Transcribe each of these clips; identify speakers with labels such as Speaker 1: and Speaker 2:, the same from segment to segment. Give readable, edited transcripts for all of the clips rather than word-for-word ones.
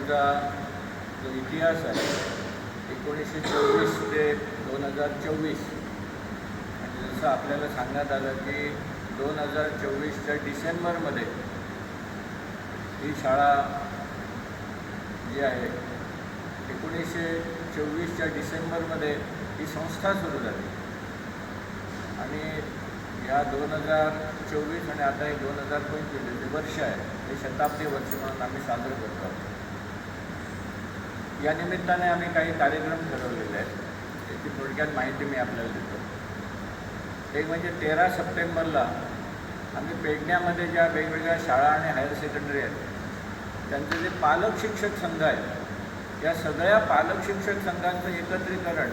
Speaker 1: हायस्कूलचा जो इतिहास आहे 1924 ते 2024 आणि जसं आपल्याला सांगण्यात आलं की 2024च्या डिसेंबरमध्ये ही शाळा जी आहे 1924च्या डिसेंबरमध्ये ही संस्था सुरू झाली आणि या 2024 आणि आता हे 2025 जे वर्ष आहे हे शताब्दी वर्ष म्हणून आम्ही साजरं करतो आहोत. या निमित्ताने आम्ही काही कार्यक्रम ठरवलेले आहेत, त्याची थोडक्यात माहिती मी आपल्याला देतो. एक म्हणजे 13 सप्टेंबरला आम्ही पेडण्यामध्ये ज्या वेगवेगळ्या शाळा आणि हायर सेकंडरी आहेत त्यांचे जे पालक शिक्षक संघ आहेत या सगळ्या पालक शिक्षक संघांचं एकत्रीकरण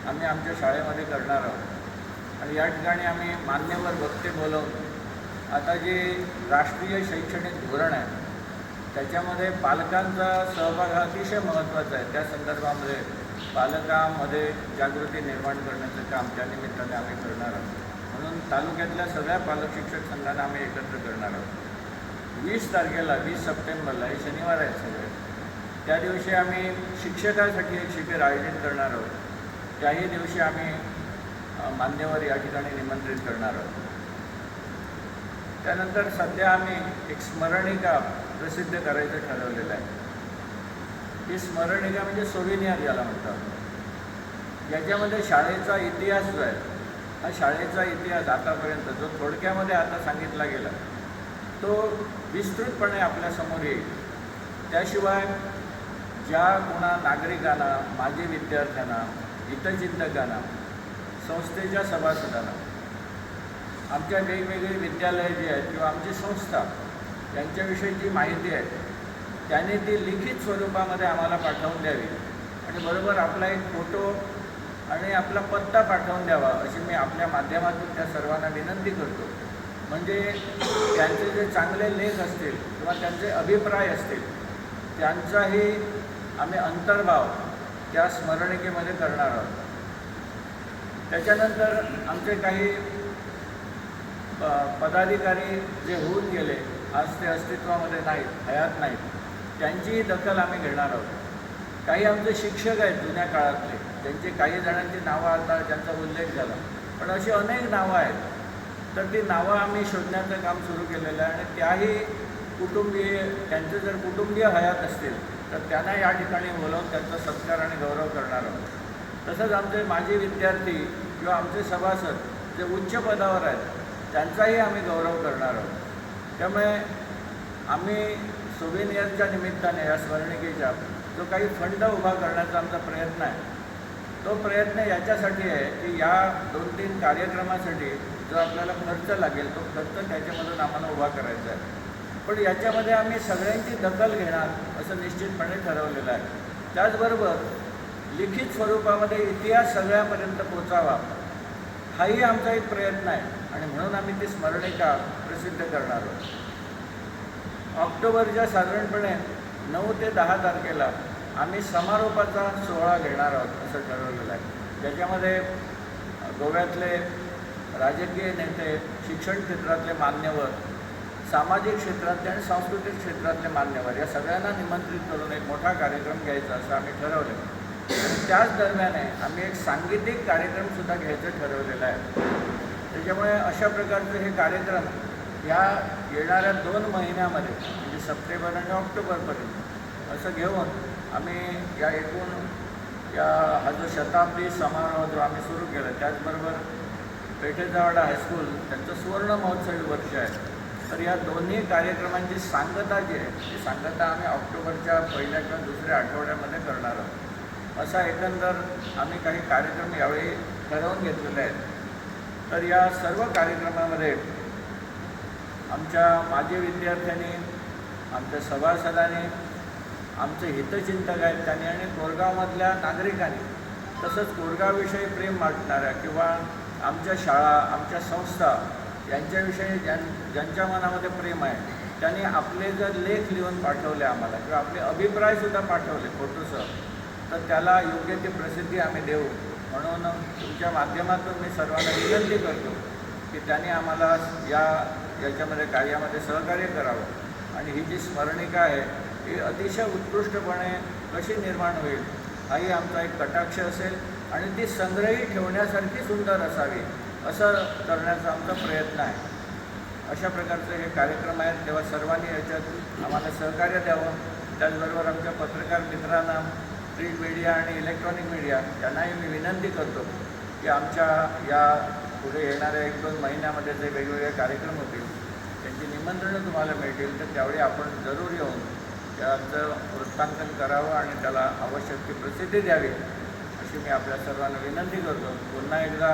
Speaker 1: आम्ही आमच्या शाळेमध्ये करणार आहोत. आणि या ठिकाणी आम्ही मान्यवर वक्ते बोलवून आता जे राष्ट्रीय शैक्षणिक धोरण आहे त्याच्यामध्ये पालकांचा सहभाग हा अतिशय महत्त्वाचा आहे. त्या संदर्भामध्ये पालकांमध्ये जागृती निर्माण करण्याचं काम त्या निमित्ताने आम्ही करणार आहोत. म्हणून तालुक्यातल्या सगळ्या पालक शिक्षक संघांना आम्ही एकत्र करणार आहोत. 20 तारखेला 20 सप्टेंबरला हे शनिवार आहेत सगळे, त्या दिवशी आम्ही शिक्षकासाठी एक शिबिर आयोजित करणार आहोत. त्याही दिवशी आम्ही मान्यवर या ठिकाणी निमंत्रित करणार आहोत. त्यानंतर सध्या आम्ही एक स्मरणिका प्रसिद्ध करायचं ठरवलेलं आहे. ही स्मरणिका म्हणजे सोविनियर याला म्हणतात. याच्यामध्ये शाळेचा इतिहास जो आहे हा शाळेचा इतिहास आतापर्यंत जो थोडक्यामध्ये आता सांगितला गेला तो विस्तृतपणे आपल्यासमोर येईल. त्याशिवाय ज्या कोणा नागरिकांना, माजी विद्यार्थ्यांना, हितचिंतकांना, संस्थेच्या सभासदांना आमच्या वेगवेगळी विद्यालयं जी आहेत किंवा आमची संस्था यांच्याविषयीची माहिती आहे त्याने ती लिखित स्वरूपामध्ये आम्हाला पाठवून द्यावी आणि बरोबर आपला एक फोटो आणि आपला पत्ता पाठवून द्यावा अशी मी आपल्या माध्यमातून त्या सर्वांना विनंती करतो. म्हणजे त्यांचे जे चांगले लेख असतील किंवा त्यांचे अभिप्राय असतील त्यांचाही आम्ही अंतर्भाव त्या स्मरणिकेमध्ये करणार आहोत. त्याच्यानंतर आमचे काही पदाधिकारी जे होऊन गेले, आज ते अस्तित्वामध्ये नाहीत, हयात नाहीत, त्यांचीही दखल आम्ही घेणार आहोत. काही आमचे शिक्षक आहेत जुन्या काळातले, त्यांची काही जणांची नावं आता ज्यांचा उल्लेख झाला, पण अशी अनेक नावं आहेत. तर ती नावं आम्ही शोधण्याचं काम सुरू केलेलं आहे आणि त्याही कुटुंबीय, त्यांचे जर कुटुंबीय हयात असतील तर त्यांना या ठिकाणी बोलावून त्यांचा सत्कार आणि गौरव करणार आहोत. तसंच आमचे माजी विद्यार्थी किंवा आमचे सभासद जे उच्च पदावर आहेत त्यांचाही आम्ही गौरव करणार आहोत. त्यामुळे आम्ही सोविनियरच्या निमित्ताने या स्मरणिकेच्या जो काही फंड उभा करण्याचा आमचा प्रयत्न आहे तो प्रयत्न याच्यासाठी आहे की या 2-3 कार्यक्रमासाठी जो आपल्याला खर्च लागेल तो खर्च त्याच्यामधून आम्हाला उभा करायचा आहे. पण याच्यामध्ये आम्ही सगळ्यांची दखल घेणार असं निश्चितपणे ठरवलेलं आहे. त्याचबरोबर लिखित स्वरूपामध्ये इतिहास सगळ्यापर्यंत पोचावा हाही आमचा एक प्रयत्न आहे आणि म्हणून आम्ही ती स्मरणिका प्रसिद्ध करणार आहोत. ऑक्टोबरच्या साधारणपणे 9 ते 10 तारखेला आम्ही समारोपाचा सोहळा घेणार आहोत असं ठरवलेलं आहे. ज्याच्यामध्ये गोव्यातले राजकीय नेते, शिक्षण क्षेत्रातले मान्यवर, सामाजिक क्षेत्रातले आणि सांस्कृतिक क्षेत्रातले मान्यवर या सगळ्यांना निमंत्रित करून एक मोठा कार्यक्रम घ्यायचा असं आम्ही ठरवलं. आणि त्याच दरम्यान आम्ही एक सांगीतिक कार्यक्रमसुद्धा घ्यायचं ठरवलेलं आहे. त्याच्यामुळे अशा प्रकारचे हे कार्यक्रम या येणाऱ्या 2 महिन्यामध्ये म्हणजे सप्टेंबर आणि ऑक्टोबरपर्यंत असं घेऊन आम्ही या एकूण हा जो शताब्दी समारोह जो आम्ही सुरू केला, त्याचबरोबर पेठेजवाडा हायस्कूल त्यांचं सुवर्ण महोत्सवी वर्ष आहे. तर या दोन्ही कार्यक्रमांची सांगता जी आहे ती सांगता आम्ही ऑक्टोबरच्या पहिल्या किंवा दुसऱ्या आठवड्यामध्ये करणार आहोत. असा एकंदर आम्ही काही कार्यक्रम यावेळी ठरवून घेतलेले आहेत. तर या सर्व कार्यक्रमामध्ये आमच्या माजी विद्यार्थ्यांनी, आमच्या सभासदांनी, आमचे हितचिंतक आहेत त्यांनी आणि कोरगावमधल्या नागरिकांनी, तसंच कोरगावविषयी प्रेम वाटणाऱ्या किंवा आमच्या शाळा, आमच्या संस्था यांच्याविषयी ज्यांच्या मनामध्ये प्रेम आहे त्यांनी आपले जर लेख लिहून पाठवले आम्हाला किंवा आपले अभिप्रायसुद्धा पाठवले फोटोसह, तर त्याला योग्य ती प्रसिद्धी आम्ही देऊ. म्हणून तुमच्या माध्यमातून मी सर्वांना विनंती करतो की त्यांनी आम्हाला याच्यामध्ये कार्यामध्ये सहकार्य करावं आणि ही जी स्मरणिका आहे ही अतिशय उत्कृष्टपणे कशी निर्माण होईल हाही आमचा एक कटाक्ष असेल आणि ती संग्रही ठेवण्यासारखी सुंदर असावी असं करण्याचा आमचा प्रयत्न आहे. अशा प्रकारचे हे कार्यक्रम आहेत, तेव्हा सर्वांनी याच्यात आम्हाला सहकार्य द्यावं. त्याचबरोबर आमच्या पत्रकार मित्रांना, प्रिंट मीडिया आणि इलेक्ट्रॉनिक मीडिया यांनाही मी विनंती करतो की आमच्या या पुढे येणाऱ्या 1-2 महिन्यामध्ये जे वेगवेगळे कार्यक्रम होतील त्यांची निमंत्रणं तुम्हाला मिळतील, तर त्यावेळी आपण जरूर येऊन त्याचं वृत्तांकन करावं आणि त्याला आवश्यक ती प्रसिद्धी द्यावी अशी मी आपल्या सर्वांना विनंती करतो. पुन्हा एकदा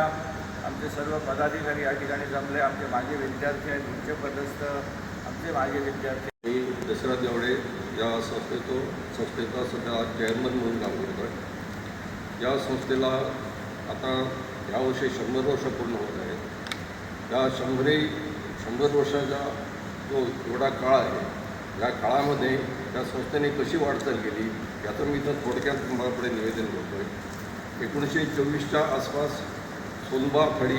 Speaker 1: आमचे सर्व पदाधिकारी या ठिकाणी जमले, आमचे माजी विद्यार्थी आहेत, उच्चपदस्थ आमचे माजी विद्यार्थी.
Speaker 2: मी दशरथ गावडे या संस्थेचा सध्या चेअरमन म्हणून काम करतो आहे. या संस्थेला आता यावर्षी 100 वर्ष पूर्ण होत आहे. या 100 वर्षाचा जो एवढा काळ आहे, या काळामध्ये त्या संस्थेने कशी वाटचाल केली याचं मी इथं थोडक्यात तुम्हाला पुढे निवेदन करतो आहे. 1924च्या आसपास सोनबा थळी,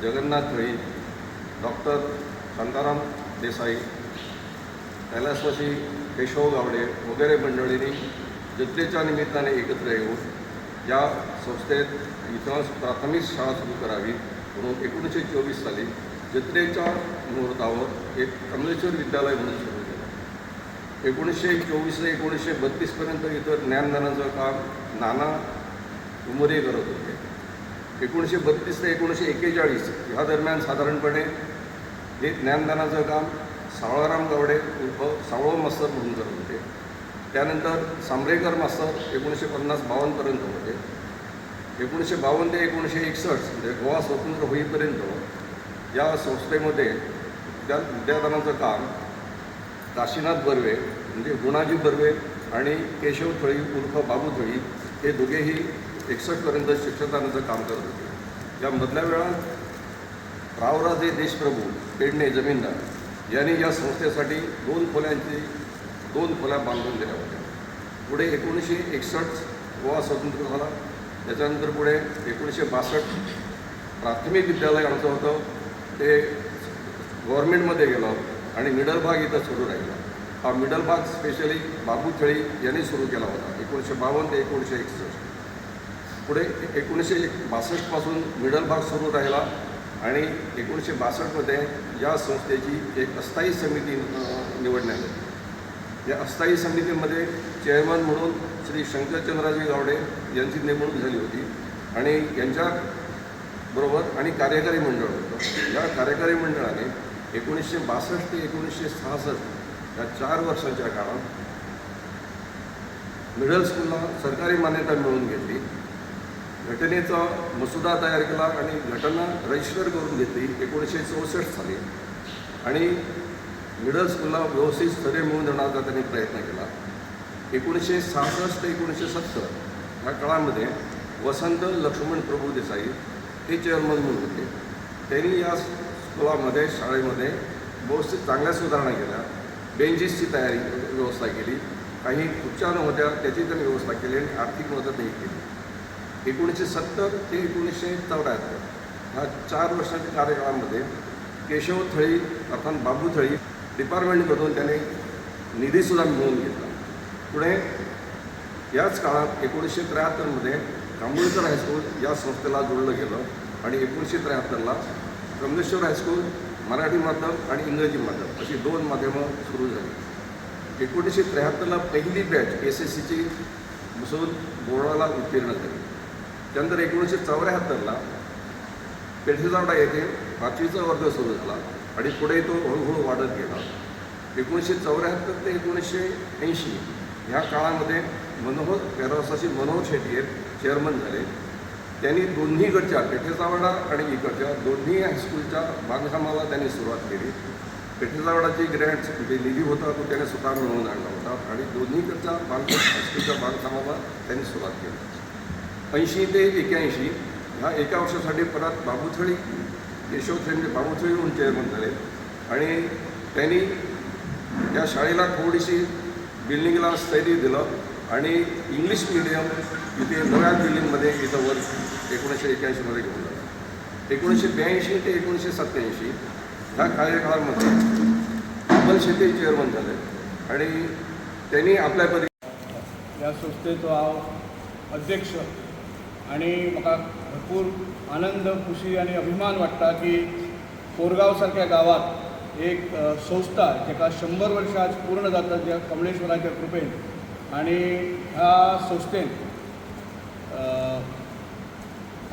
Speaker 2: जगन्नाथ थळी, डॉक्टर शांताराम देसाई, कैलासवासी केशव गावडे वगैरे मंडळींनी जत्रेच्या निमित्ताने एकत्र येऊन या संस्थेत इथं प्राथमिक शाळा सुरू करावी म्हणून 1924 साली जत्रेच्या मुहूर्तावर एक कमलेश्वर विद्यालय म्हणून सुरू केलं. 1924 ते 1932पर्यंत इथं ज्ञानदानाचं काम नाना उमरे करत होते. 1932 ते 1941 ह्या दरम्यान साधारणपणे हे ज्ञानदानाचं काम सावळाराम गावडे उर्फ सावळो मास्तर म्हणून करत होते. त्यानंतर सांबरेकर मास्तर 1950-52पर्यंत होते. 1952 ते 1961 म्हणजे गोवा स्वतंत्र होईपर्यंत या संस्थेमध्ये विद्यादानाचं काम काशीनाथ बर्वे म्हणजे गुणाजी बर्वे आणि केशव थळी उर्फ बाबू थळी हे दोघेही 61पर्यंत शिक्षकदानाचं काम करत होते. या मधल्या वेळात रावराजे देशप्रभू पेडणे जमीनदार यांनी या संस्थेसाठी 2 खोल्या बांधून दिल्या होत्या. पुढे 1961 गोवा स्वतंत्र झाला. त्याच्यानंतर पुढे 1962 प्राथमिक विद्यालय आमचं होतं ते गव्हर्मेंटमध्ये गेलं आणि मिडल भाग इथं सुरू राहिला. हा मिडल भाग स्पेशली बाबू थळी यांनी सुरू केला होता 1952 ते 1961. पुढे 1962पासून मिडल भाग सुरू राहिला आणि 1962मध्ये या संस्थेची एक अस्थायी समिती निवडण्यात आली. या अस्थायी समितीमध्ये चेअरमन म्हणून श्री शंकरचंद्राजी गावडे यांची नेमणूक झाली होती आणि यांच्याबरोबर आणि कार्यकारी मंडळ होतं. या कार्यकारी मंडळाने 1962 ते 1966 या 4 वर्षांच्या काळात मिडल स्कूलला सरकारी मान्यता मिळवून घेतली. घटनेचा मसुदा तयार केला आणि घटना रजिस्टर करून घेतली 1964 साली आणि मिडल स्कूलला व्यवस्थित स्थळे मिळवून देण्याचा त्यांनी प्रयत्न केला. 1966 ते 1970 ह्या काळामध्ये वसंत लक्ष्मण प्रभू देसाई हे चेअरमन म्हणून होते. त्यांनी या स्कूलामध्ये शाळेमध्ये व्यवस्थित चांगल्या सुधारणा केल्या. बेंचेसची व्यवस्था केली. काही खुर्च्या नव्हत्या त्याची त्यांनी व्यवस्था केली आणि आर्थिक मदतही केली. 1970 ते 1974 ह्या 4 वर्षांच्या कार्यकाळामध्ये केशव थळी अर्थात बाबू थळी डिपार्टमेंटमधून त्याने निधीसुद्धा मिळवून घेतला. पुढे याच काळात 1973मध्ये कांबोळकर हायस्कूल या संस्थेला जोडलं गेलं आणि 1973ला कमलेश्वर हायस्कूल मराठी माध्यम आणि इंग्रजी माध्यम अशी 2 माध्यमं सुरू झाली. 1973ला पहिली बॅच SSCची बसवून बोर्डाला उत्तीर्ण झाली. त्यानंतर 1974ला पेठेजावडा येथे 5वीचा वर्ग सुरू झाला आणि पुढे तो हळूहळू वाढत गेला. 1974 ते 1980 ह्या काळामध्ये कैलासवासी मनोहर शेट्टी हे चेअरमन झाले. त्यांनी दोन्हीकडच्या पेठेजावडा आणि इकडच्या दोन्ही हायस्कूलच्या बांधकामाला त्यांनी सुरुवात केली. पेठेजावडाची ग्रँट म्हणजे निधी होता तो त्याने स्वतः मिळवून आणला होता आणि दोन्हीकडच्या हायस्कूलच्या बांधकामाला त्यांनी सुरुवात केली. 80 ते 81 ह्या एका वर्षासाठी परत बाबूथळी केशव थळी बाबूथळी म्हणून चेअरमन झाले आणि त्यांनी या शाळेला थोडीशी बिल्डिंगला स्थैर्य दिलं आणि इंग्लिश मिडियम इथे नव्या बिल्डिंगमध्ये इथं वर 1981मध्ये घेऊन आलं. 1982 ते 1987 ह्या कार्यकाळामध्ये अमल शेट्टी चेअरमन झाले आणि त्यांनी आपल्या परी
Speaker 3: ह्या संस्थेचो हांव अध्यक्ष आणि म्हाका भरपूर आनंद खुशी आणि अभिमान वाटता की कोरगांव सारख्या गावात एक संस्था जेका 100 वर्षां आज पूर्ण जातात ज्या कमळेश्वराच्या कृपेन आणि ह्या संस्थेन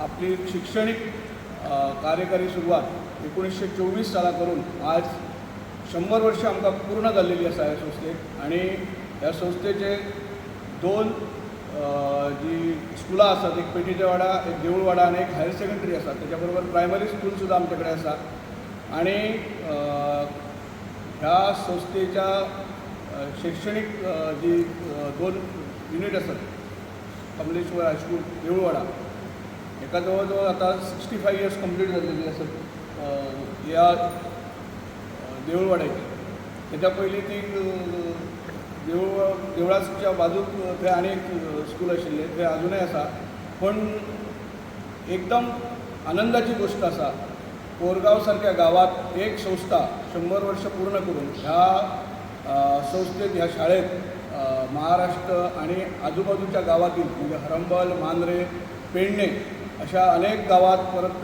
Speaker 3: आपली शैक्षणिक कार्यकारी सुरवात 1924 साला करून आज 100 वर्षां आमकां पूर्ण जाल्लेली आसा ह्या संस्थेक आणि ह्या संस्थेचे दोन जी स्कुलां आसात एक पेटीच्या वाडा एक देऊळवाडा आणि एक हायर सेकंडरी आसा त्याच्या बरोबर प्रायमरी स्कूल सुद्दां आमचे कडेन आसा आणि ह्या संस्थेच्या शैक्षणिक जी दोन युनिट आसात कमलेश्वर हायस्कूल देऊळवाडा एका जवळ जवळ आता 65 इयर्स कंप्लीट जाल्लेली आसात ह्या देऊळवाड्याची त्याच्या पयलीं ती देवळाच्या बाजूक थंय आनी एक स्कूल आशिल्लें थंय अजूनय आसा पण एकदम आनंदाची गोष्ट आसा कोरगांव सारख्या गावात एक संस्था 100 वर्ष पूर्ण करून ह्या संस्थेत ह्या शाळेत महाराष्ट्र आणि आजूबाजूच्या गावातील म्हणजे हरंबल मांद्रे पेडणे अशा अनेक गावात परत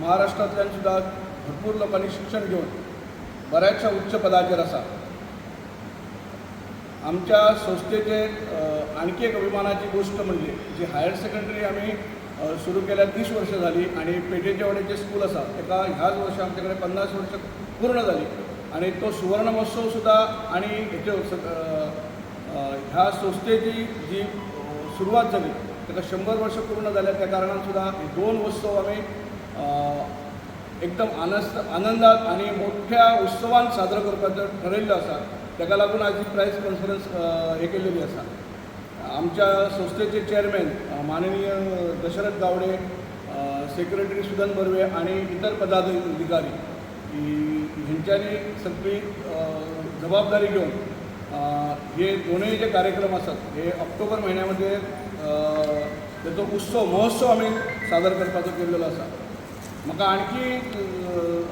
Speaker 3: महाराष्ट्रातल्यान सुद्धा भरपूर लोकांनी शिक्षण घेऊन बऱ्याचशा उच्च पदाचेर आसा आमच्या संस्थेचे आणखी एक अभिमानाची गोष्ट म्हणजे जी हायर सेकंडरी आम्ही सुरू केल्या 30 वर्ष झाली आणि पेटेच्या वाड्याचे स्कूल आसा ताका ह्याच वर्षी आमच्याकडे 50 वर्ष पूर्ण झाली आणि तो सुवर्ण महोत्सव सुद्धा आणि हेच्यो ह्या संस्थेची जी सुरवात झाली ताका 100 वर्ष पूर्ण जाल्या त्या कारणान सुद्धा हे दोन उत्सव आम्ही एकदम आनंदात आणि मोठ्या उत्सवान साजरो करपाचो ठरयल्लो आसा ताका लागून आज ही प्रायस कॉन्फरन्स हे केलेली आसा आमच्या संस्थेचे चेअरमॅन माननीय दशरथ गावडे सेक्रेटरी सुदन बर्वे आणि इतर पदाधिकारी ह्यांच्यानी सगळी जबाबदारी घेऊन हे दोनही जे कार्यक्रम असतात हे ऑक्टोबर महिन्यामध्ये त्याचो महोत्सव आम्ही सादर करपाचो केलेलो आसा म्हाका आणखी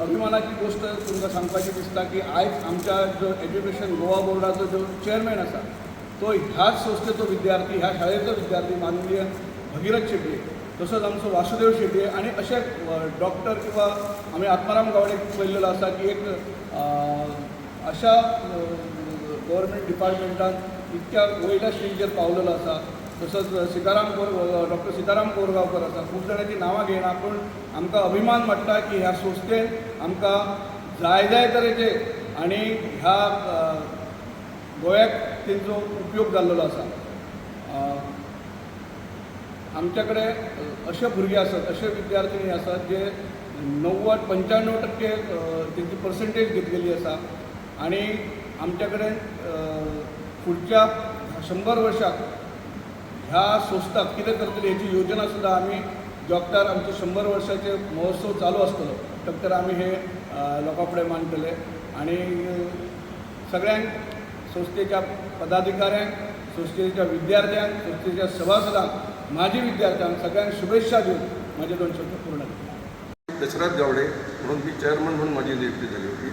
Speaker 3: अभिमानाची गोष्ट तुमकां सांगपाची दिसता की आयज आमच्या जो एज्युकेशन गोवा बोर्डाचो जो चेअरमॅन आसा तो ह्याच संस्थेचो विद्यार्थी ह्या शाळेचो विद्यार्थी माननीय भगीरथ शेटये तसोच आमचो वासुदेव शेटये आणि अशे डॉक्टर किंवा आम्ही आत्माराम गावडे पळयल्लेलो आसा की एक अशा गव्हर्मेंट डिपार्टमेंटान इतक्या वयल्या स्टेजीचेर पावलेलो आसा तसोच डॉक्टर सीताराम कोरगांवकर आसा खूब जाणांची नांवां घेयना पूण आमकां अभिमान वाटटा की ह्या संस्थेन आमकां जाय तरेचे आनी ह्या गोंयाक तेंचो उपयोग जाल्लो आसा आमच्या कडेन अशे भुरगे आसात अशे विद्यार्थिनी आसात जे 90-95% तेंची पर्संटेज घेतलेली आसा आणि आमच्या कडेन फुडच्या 100 वर्षाक ह्या संस्थाक कितें करतली हेची योजना सुद्धा आम्ही जोगतार आमचे 100 वर्षाचे महोत्सव चालू आसतलो तर आम्ही हे लोकां फुडें मांडटले आणि सगळ्यांक संस्थेच्या पदाधिकाऱ्यांक संस्थेच्या विद्यार्थ्यांक संस्थेच्या सभासदांक माजी विद्यार्थ्यांक सगळ्यांक शुभेच्छा दिवन माझे 2 शब्द पूर्ण केले
Speaker 2: दशरथ गावडे म्हणून मी चेअरमन म्हणून माझी नियुक्ती झाली होती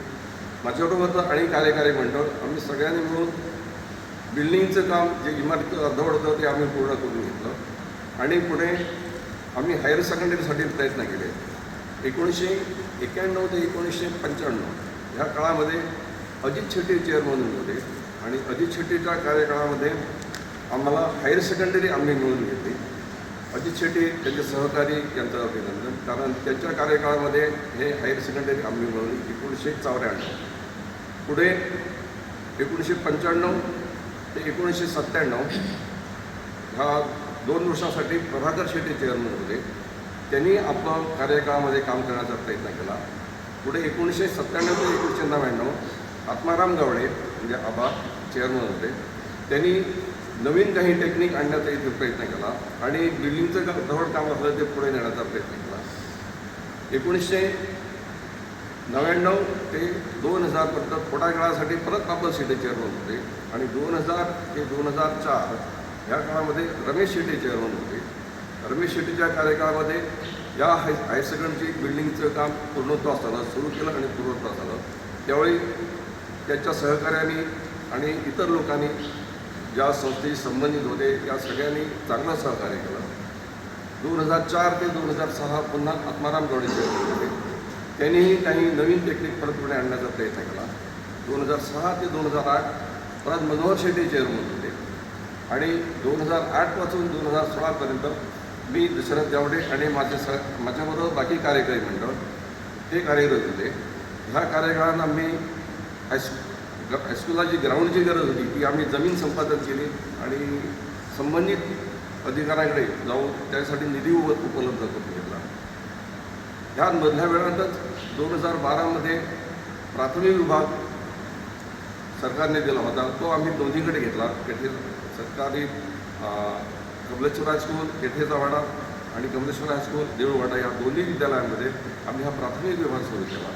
Speaker 2: माझ्याबरोबर आणि कार्यकारी मंडळ आम्ही सगळ्यांनी मिळून बिल्डिंगचं काम जे इमारतीचं अर्धवट होतं ते आम्ही पूर्ण करून घेतलं आणि पुढे आम्ही हायर सेकंडरीसाठी प्रयत्न केले 1991 ते 1995 ह्या काळामध्ये अजित शेट्टी चेअरमन होते आणि अजित शेट्टीच्या कार्यकाळामध्ये आम्हाला हायर सेकंडरी आम्ही मिळून घेतली अजित शेट्टी त्यांचे सहकारी यांचं अभिनंदन कारण त्यांच्या कार्यकाळामध्ये हे हायर सेकंडरी आम्ही मिळवली 1994 पुढे 1995 ते 1997 ह्या 2 वर्षासाठी प्रभाकर शेट्टी चेअरमन होते त्यांनी आपलं कार्यकाळामध्ये काम करण्याचा प्रयत्न केला पुढे 1997 ते 1999 आत्माराम गावडे म्हणजे आबा चेअरमन होते त्यांनी नवीन काही टेक्निक आणण्याचा इथे प्रयत्न केला आणि बिल्डिंगचं अर्धवट काम असलं ते पुढे नेण्याचा प्रयत्न केला 1999 ते 2000 पर्यंत थोड्या काळासाठी परत आपलं शेट्टी चेअरमन होते आणि 2000 ते 2004 ह्या काळामध्ये रमेश शेट्टी चेअरमन होते रमेश शेट्टीच्या कार्यकाळामध्ये या हायर सेकंडरी बिल्डिंगचं काम पूर्णत्वास आलं सुरू केलं आणि पूर्णत्वास आलं त्यावेळी त्यांच्या सहकार्याने आणि इतर लोकांनी ज्या संस्थेशी संबंधित होते या सगळ्यांनी चांगलं सहकार्य केलं. 2004 ते 2006 पुन्हा आत्माराम गवडे चेअरमन होते. त्यांनीही काही नवीन टेक्निक परत पुढे आणण्याचा प्रयत्न केला. 2006 ते 2008 परत मनोहर शेट्टी चेअरमन होते आणि 2008 पासून 2016पर्यंत मी दशरथ गावडे आणि माझ्याबरोबर बाकी कार्यकारी मंडळ हे कार्यरत होते. ह्या कार्यकाळात आम्ही हायस्कूलला जी ग्राउंडची गरज होती ती आम्ही जमीन संपादन केली आणि संबंधित अधिकाऱ्यांकडे जाऊन त्यासाठी निधी उपलब्ध करून घेतला. ह्या मधल्या वेळातच 2012मध्ये प्राथमिक विभाग सरकारने दिला होता. तो आम्ही दोन्हीकडे घेतला. पेठे सरकारी कमलेश्वर हायस्कूल पेठेचा वाडा आणि कमलेश्वर हायस्कूल देऊळवाडा या दोन्ही विद्यालयांमध्ये आम्ही हा प्राथमिक विभाग सुरू केला.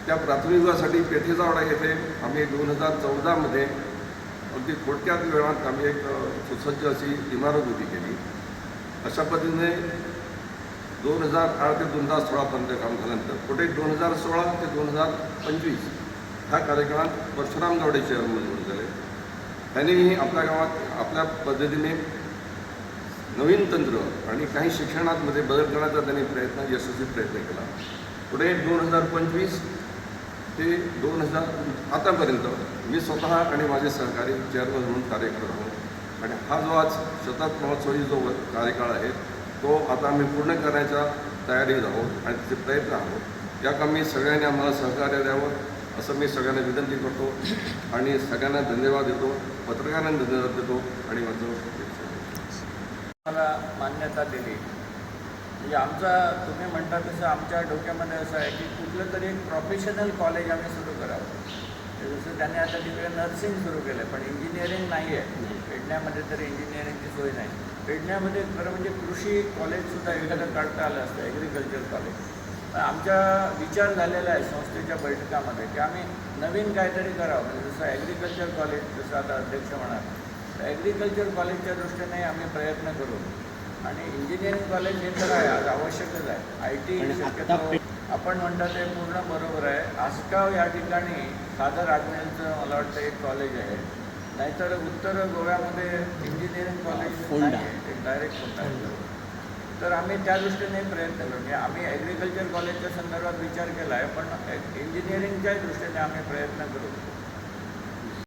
Speaker 2: त्या प्राथमिक विभागासाठी पेठेचा वाडा येथे आम्ही 2014मध्ये अगदी थोडक्यात वेळात आम्ही एक सुसज्ज अशी इमारत उभी केली. अशा पद्धतीने 2008 ते 2016पर्यंत काम झाल्यानंतर पुढे 2016 ते 2025 ह्या कार्यकाळात परशुराम गावडे चेअरमन म्हणून झाले. त्यांनीही आपल्या गावात आपल्या पद्धतीने नवीन तंत्र आणि काही शिक्षणामध्ये बदल करण्याचा त्यांनी यशस्वी प्रयत्न केला. पुढे 2025 ते 2000 आतापर्यंत मी स्वतः आणि माझे सहकारी चेअरमन म्हणून कार्य करत आहोत. आणि हा जो आज शतक महोत्सवी जो कार्यकाळ आहे तो आता आम्ही पूर्ण करण्याच्या तयारीत आहोत आणि त्याचे प्रयत्न आहोत. या कामी सगळ्यांनी आम्हाला सहकार्य द्यावं असं मी सगळ्यांना विनंती करतो आणि सगळ्यांना धन्यवाद देतो. पत्रकारांना धन्यवाद देतो आणि माझं
Speaker 1: मला मान्यता दिली. म्हणजे आमचा तुम्ही म्हणता तसं आमच्या डोक्यामध्ये असं आहे की कुठलं तरी एक प्रोफेशनल कॉलेज आम्ही सुरू करावं. जसं त्यांनी आता तिकडे नर्सिंग सुरू केलं पण इंजिनिअरिंग नाही आहे. पेडण्यामध्ये तरी इंजिनिअरिंगची सोय नाही. पेडण्यामध्ये खरं म्हणजे कृषी कॉलेजसुद्धा एखादं काढता आलं असतं, ॲग्रिकल्चर कॉलेज. पण आमचा विचार झालेला आहे संस्थेच्या बैठकामध्ये की आम्ही नवीन काहीतरी करावं. म्हणजे जसं ॲग्रिकल्चर कॉलेज जसं आता अध्यक्ष म्हणाल तर ॲग्रिकल्चर कॉलेजच्या दृष्टीने आम्ही प्रयत्न करू. आणि इंजिनिअरिंग कॉलेज हे तर आहे आज आवश्यकच आहे. आय टी शक्यतो आपण म्हणता ते पूर्ण बरोबर आहे. आसगाव या ठिकाणी सादर आज्ञेचं मला वाटतं एक कॉलेज आहे. नाहीतर उत्तर गोव्यामध्ये इंजिनिअरिंग कॉलेज नाही आहे, ते डायरेक्ट होता आहे. तर आम्ही त्या दृष्टीने प्रयत्न करू. म्हणजे आम्ही ॲग्रिकल्चर कॉलेजच्या संदर्भात विचार केला आहे पण इंजिनिअरिंगच्याही दृष्टीने आम्ही प्रयत्न करू.